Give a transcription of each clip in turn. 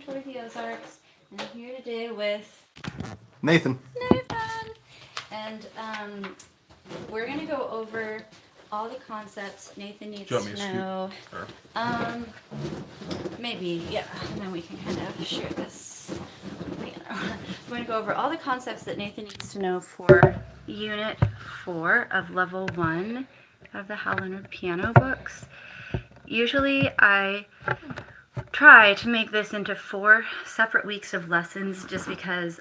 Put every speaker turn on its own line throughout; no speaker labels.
Conservatory, the Ozarks, and I'm here today with
Nathan.
and we're gonna go over all the concepts Nathan needs
Do you want me
to
to
know.
scoot?
Maybe, yeah, and then we can kind of share this. We're going to go over all the concepts that Nathan needs to know for Unit 4 of Level 1 of the Hal Leonard piano books. Usually I try to make this into 4 separate weeks of lessons just because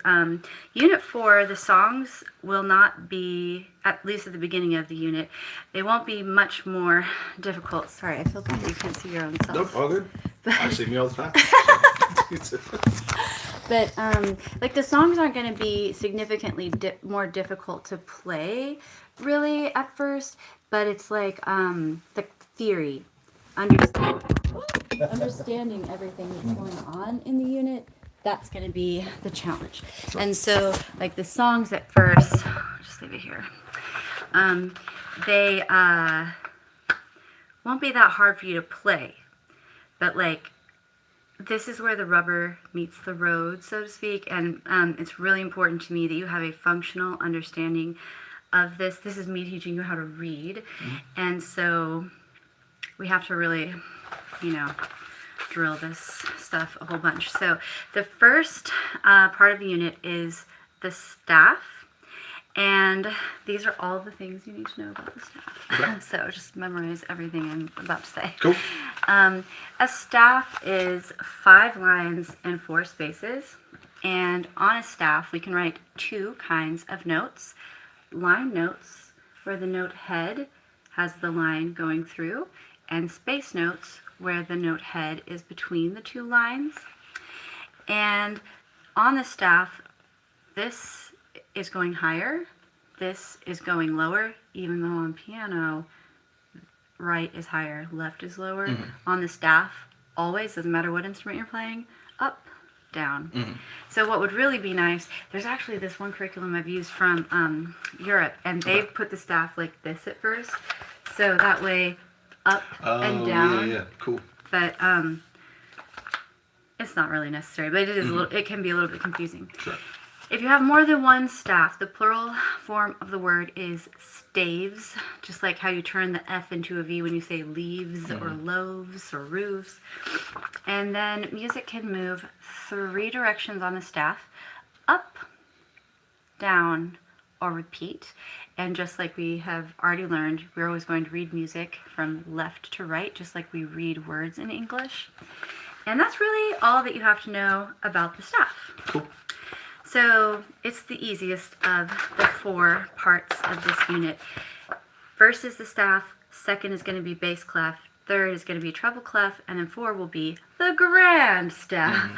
Unit 4, the songs will not be, at least at the beginning of the unit, they won't be much more difficult. Sorry, I feel bad you can't see your own self.
Nope, all good. I see me all the time.
But like the songs aren't going to be significantly more difficult to play really at first, but it's like the theory, understanding everything that's going on in the unit, that's going to be the challenge. And so like the songs at first, I'll just leave it here, they won't be that hard for you to play, but like this is where the rubber meets the road, so to speak, and it's really important to me that you have a functional understanding of this. This is me teaching you how to read, and so we have to really, drill this stuff a whole bunch. So the first part of the unit is the staff, and these are all the things you need to know about the staff. Okay. So just memorize everything I'm about to say.
Cool.
A staff is 5 lines and 4 spaces, and on a staff we can write 2 kinds of notes. Line notes, where the note head has the line going through, and space notes, where the note head is between the 2 lines. And on the staff, this is going higher, this is going lower, even though on piano, right is higher, left is lower. On the staff, always, doesn't matter what instrument you're playing, up, down. So what would really be nice, there's actually this one curriculum I've used from Europe, and they've put the staff like this at first, so that way up and down.
Yeah, cool.
But it's not really necessary, but it is it can be a little bit confusing.
Sure.
If you have more than one staff, the plural form of the word is staves, just like how you turn the F into a V when you say leaves or loaves or roofs. And then music can move 3 directions on the staff: up, down, or repeat. And just like we have already learned, we're always going to read music from left to right, just like we read words in English. And that's really all that you have to know about the staff.
Cool.
So it's the easiest of the 4 parts of this unit. First is the staff, second is going to be bass clef, third is going to be treble clef, and then 4 will be the grand staff,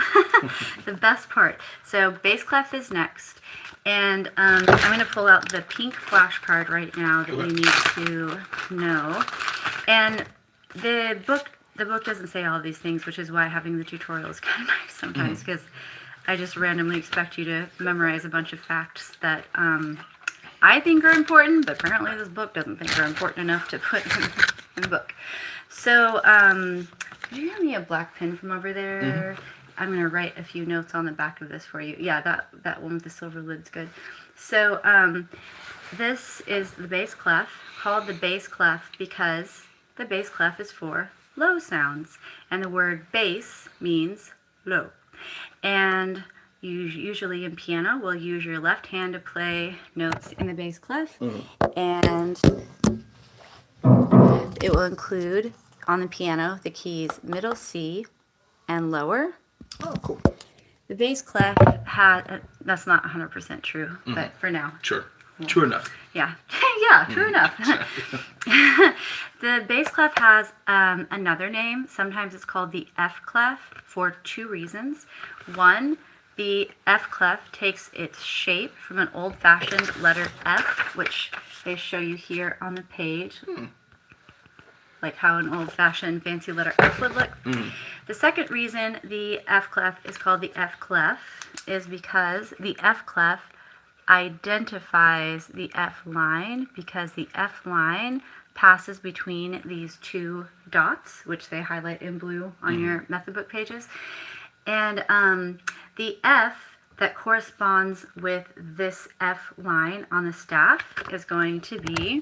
the best part. So bass clef is next, and I'm going to pull out the pink flashcard right now that you need to know. And the book doesn't say all of these things, which is why having the tutorial is kind of nice sometimes, because I just randomly expect you to memorize a bunch of facts that I think are important, but apparently this book doesn't think are important enough to put in the book. So, did you hand me a black pen from over there? I'm going to write a few notes on the back of this for you. Yeah, that one with the silver lid's good. So, this is the bass clef, called the bass clef because the bass clef is for low sounds, and the word bass means low. And you usually in piano will use your left hand to play notes in the bass clef, and it will include on the piano the keys middle C and lower.
Oh, cool.
The bass clef had, that's not 100% true, but for now.
Sure. True enough.
Yeah. Yeah, true enough. The bass clef has another name. Sometimes it's called the F clef for 2 reasons. One, the F clef takes its shape from an old-fashioned letter F, which they show you here on the page. Like how an old-fashioned fancy letter F would look. The second reason the F clef is called the F clef is because the F clef identifies the F line, because the F line passes between these 2 dots, which they highlight in blue on your method book pages. And the F that corresponds with this F line on the staff is going to be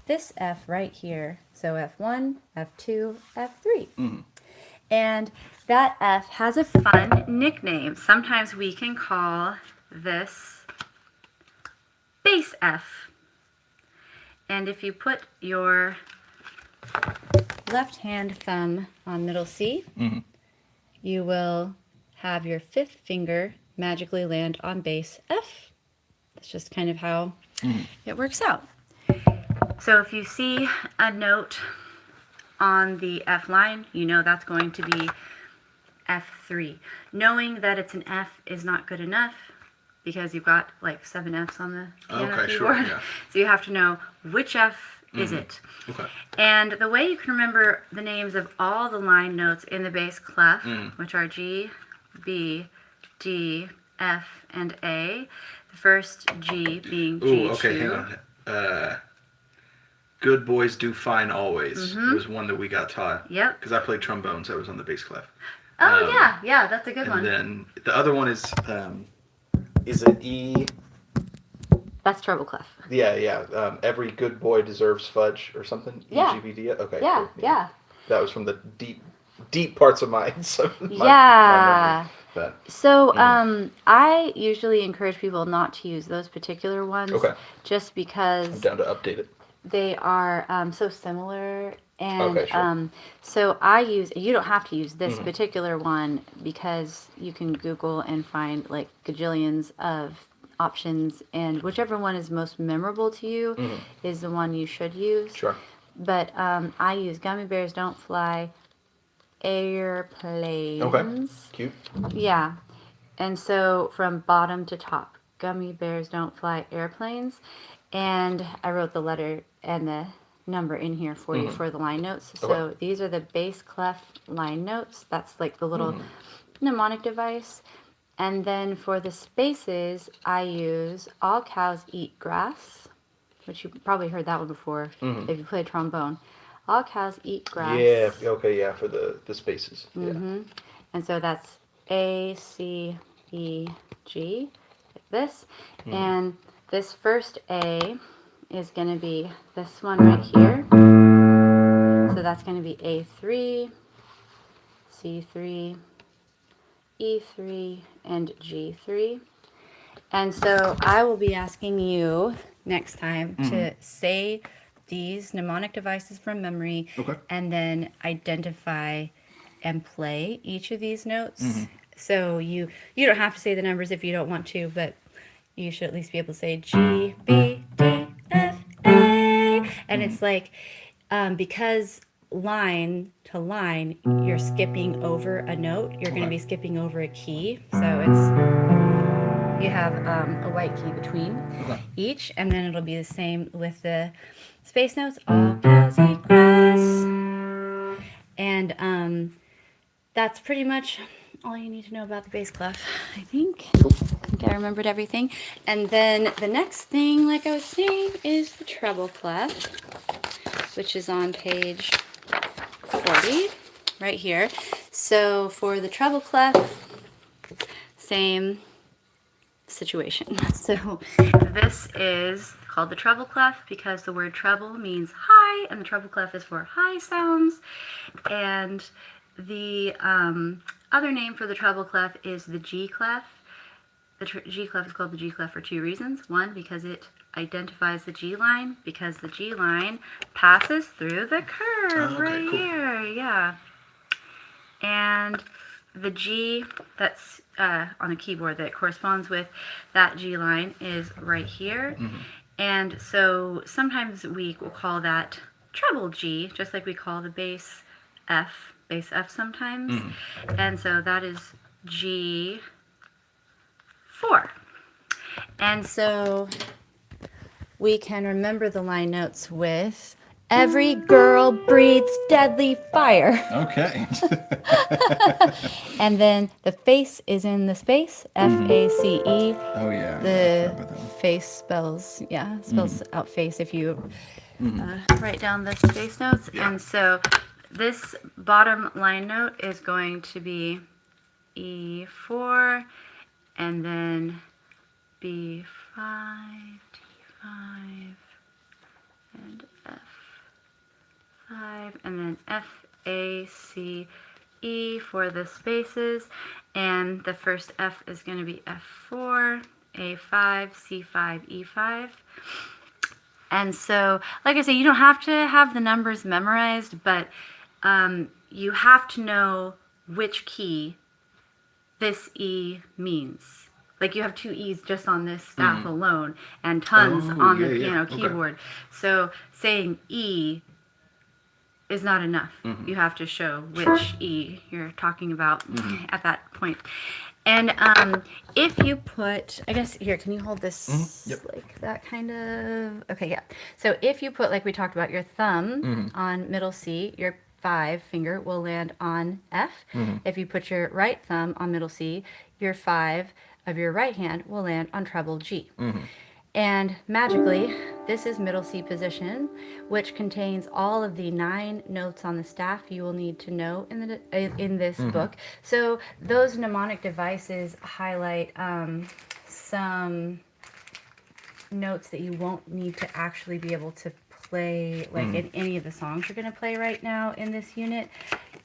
this F right here. So F1, F2, F3.
Mm-hmm.
And that F has a fun nickname. Sometimes we can call this bass F. And if you put your left hand thumb on middle C,
Mm-hmm.
you will have your fifth finger magically land on bass F. That's just kind of how it works out. So if you see a note on the F line, you know that's going to be F3. Knowing that it's an F is not good enough because you've got like 7 Fs on the piano
Okay,
keyboard.
sure, yeah.
So you have to know which F is it.
Okay.
And the way you can remember the names of all the line notes in the bass clef, which are G, B, D, F, and A. The first G being G2.
Ooh, okay, hang on. Good boys do fine always. It was one that we got taught.
Yep.
Because I played trombones. That was on the bass clef.
Oh, yeah, that's a good one.
And then the other one is it E?
That's treble clef.
Yeah. Every good boy deserves fudge or something.
Yeah.
EGBD. Okay.
Yeah,
cool.
yeah.
That was from the deep parts of mine. So my
Yeah.
memory.
So I usually encourage people not to use those particular ones.
Okay.
Just because
I'm down to update it.
they are so similar. And
Okay, sure.
so I use, you don't have to use this particular one because you can Google and find like gajillions of options, and whichever one is most memorable to you is the one you should use.
Sure.
But I use Gummy Bears Don't Fly Airplanes.
Okay. Cute.
Yeah. And so from bottom to top, Gummy Bears Don't Fly Airplanes. And I wrote the letter and the number in here for you for the line notes. So
Okay.
these are the bass clef line notes. That's like the little mnemonic device. And then for the spaces, I use All Cows Eat Grass, which you probably heard that one before if you play trombone. All cows eat grass.
Yeah. Okay. Yeah. For the spaces. Yeah.
And so that's A, C, E, G, like this. And this first A is going to be this one right here. So that's going to be A3, C3, E3, and G3. And so I will be asking you next time to say these mnemonic devices from memory and then identify and play each of these notes. So you don't have to say the numbers if you don't want to, but you should at least be able to say G, B, D, F, A. And it's like, because line to line, you're skipping over a note, you're going to be skipping over a key. So you have a white key between each, and then it'll be the same with the space notes. All cows eat grass. And that's pretty much all you need to know about the bass clef, I think.
Cool.
I think I remembered everything. And then the next thing, like I was saying, is the treble clef, which is on page 40, right here. So for the treble clef, same situation. So this is called the treble clef because the word treble means high, and the treble clef is for high sounds. And the other name for the treble clef is the G clef. The G clef is called the G clef for two reasons. One, because it identifies the G line, because the G line passes through the curve right here. Yeah. And the G that's on the keyboard that corresponds with that G line is right here. And so sometimes we will call that treble G, just like we call the bass F sometimes. And so that is G4. And so we can remember the line notes with every girl breathes deadly fire.
Okay.
And then the face is in the space, F-A-C-E.
Oh yeah.
The face spells out face if you write down the space notes. And so this bottom line note is going to be E4, and then B5, D5, and F5, and then F, A, C, E for the spaces, and the first F is going to be F4, A5, C5, E5. And so, like I say, you don't have to have the numbers memorized, but you have to know which key this E means. Like you have 2 E's just on this staff alone, and tons on the piano keyboard. So saying E is not enough. You have to show which E you're talking about at that point. And if you put, I guess, here, can you hold this like that kind of? Okay, yeah. So if you put, like we talked about, your thumb on middle C, your 5 finger will land on F. If you put your right thumb on middle C, your 5 of your right hand will land on treble G. And magically, this is middle C position, which contains all of the 9 notes on the staff you will need to know in this book. So those mnemonic devices highlight some notes that you won't need to actually be able to play like in any of the songs you're going to play right now in this unit.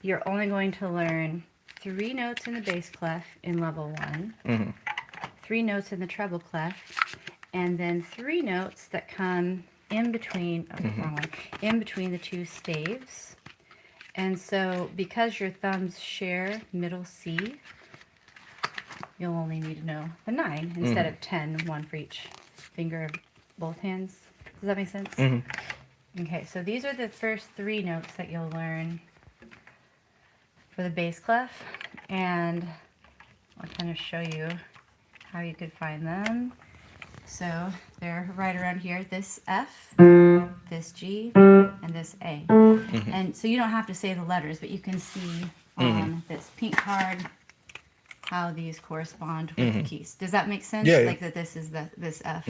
You're only going to learn 3 notes in the bass clef in level 1, 3 notes in the treble clef, and then 3 notes that come in between, in between the 2 staves. And so because your thumbs share middle C, you'll only need to know the 9 instead of 10, 1 for each finger of both hands. Does that make sense? Okay, so these are the first 3 notes that you'll learn for the bass clef, and I'll kind of show you how you could find them. So they're right around here, this F, this G, and this A. And so you don't have to say the letters, but you can see on this pink card how these correspond with the keys. Does that make sense?
Yeah,
Like that this is this F.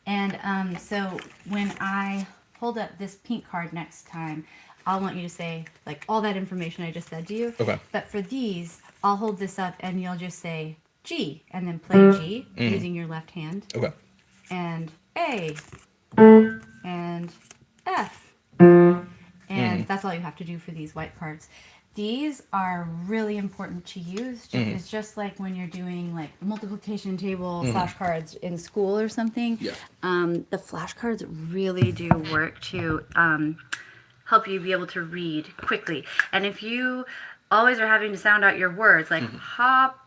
And so when I hold up this pink card next time, I'll want you to say like all that information I just said to you.
Okay.
But for these, I'll hold this up and you'll just say G and then play G using your left hand.
Okay.
And A and F. And that's all you have to do for these white cards. These are really important to use. It's just like when you're doing like multiplication table flashcards in school or something.
Yeah.
The flashcards really do work to help you be able to read quickly. And if you always are having to sound out your words like hopscotch,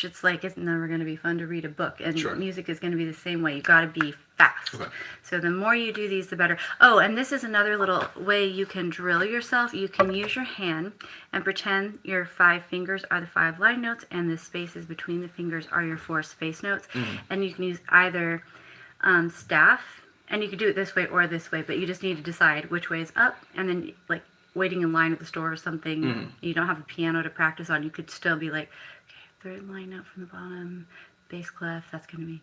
it's like it's never going to be fun to read a book. And music is going to be the same way. You've got to be fast.
Okay.
So the more you do these, the better. Oh, and this is another little way you can drill yourself. You can use your hand and pretend your 5 fingers are the 5 line notes and the spaces between the fingers are your 4 space notes. And you can use either staff, and you can do it this way or this way, but you just need to decide which way is up, and then like waiting in line at the store or something, you don't have a piano to practice on, you could still be like, okay, 3rd line note from the bottom, bass clef, that's going to be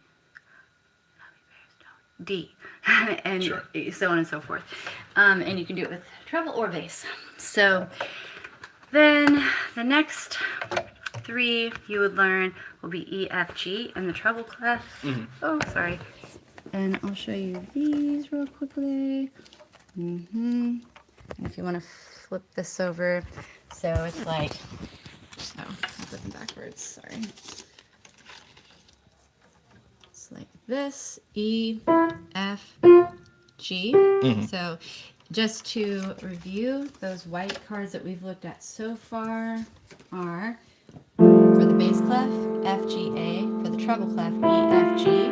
D, and so on and so forth. And you can do it with treble or bass. So then the next 3 you would learn will be E, F, G, and the treble clef. Oh, sorry. And I'll show you these real quickly. And if you want to flip this over, so it's like, oh, I'm flipping backwards, sorry. It's like this, E, F, G. So just to review, those white cards that we've looked at so far are for the bass clef, F, G, A, for the treble clef, E, F, G.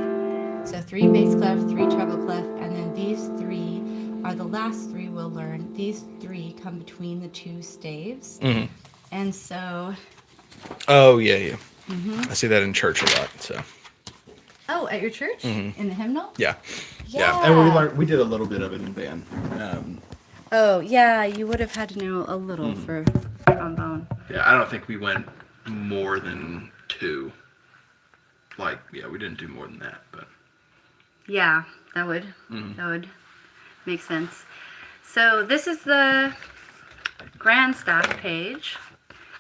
So 3 bass clef, 3 treble clef, and then these 3 are the last 3 we'll learn. These 3 come between the 2 staves. And so...
Oh, yeah. I see that in church a lot, so...
Oh, at your church? In the hymnal?
Yeah.
And we did a little bit of it in band.
Oh, yeah, you would have had to know a little for trombone.
Yeah, I don't think we went more than 2. Like, yeah, we didn't do more than that, but...
Yeah, that would make sense. So this is the grand staff page,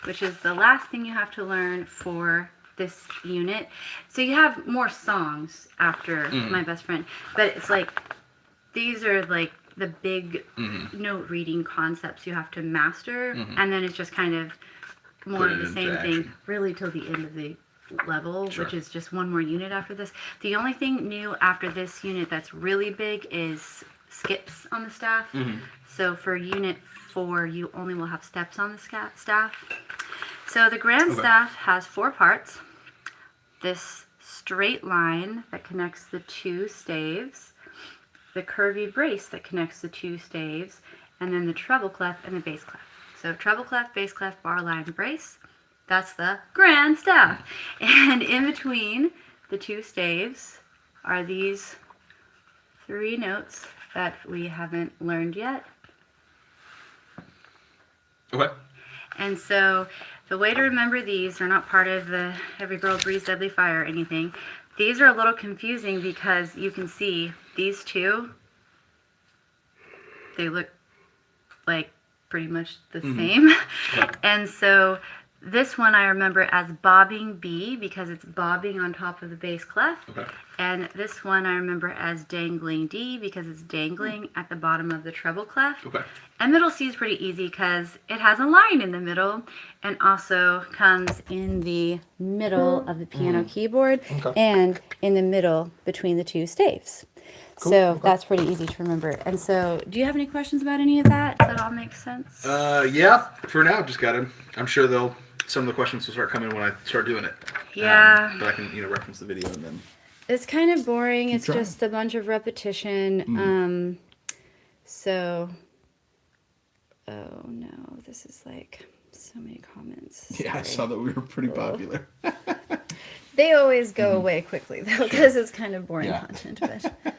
which is the last thing you have to learn for this unit. So you have more songs after My Best Friend, but it's like these are like the big note reading concepts you have to master, and then it's just kind of more
Put
of
it
the
into
same thing
action.
really till the end of the level,
Sure.
which is just one more unit after this. The only thing new after this unit that's really big is skips on the staff. So for unit 4, you only will have steps on the staff. So the grand
Okay.
staff has 4 parts. This straight line that connects the 2 staves, the curvy brace that connects the 2 staves, and then the treble clef and the bass clef. So treble clef, bass clef, bar line, brace. That's the grand staff. And in between the 2 staves are these 3 notes that we haven't learned yet.
Okay.
And so the way to remember these, they're not part of the Every Girl Breathes Deadly Fire or anything. These are a little confusing because you can see these 2, they look like pretty much the same. And so this one I remember as bobbing B because it's bobbing on top of the bass clef.
Okay.
And this one I remember as dangling D because it's dangling at the bottom of the treble clef.
Okay.
And middle C is pretty easy because it has a line in the middle and also comes in the middle of the piano keyboard and in the middle between the 2 staves. So that's pretty easy to remember. And so do you have any questions about any of that? Does that all make sense?
Yeah. For now, just got him. I'm sure some of the questions will start coming when I start doing it.
Yeah.
But I can reference the video and then.
It's kind of boring. It's
trying.
just a bunch of repetition. So, oh no, this is like so many comments.
Yeah, I
Sorry.
saw that we were pretty popular.
They always go away quickly though because it's kind of boring
Yeah.
content. But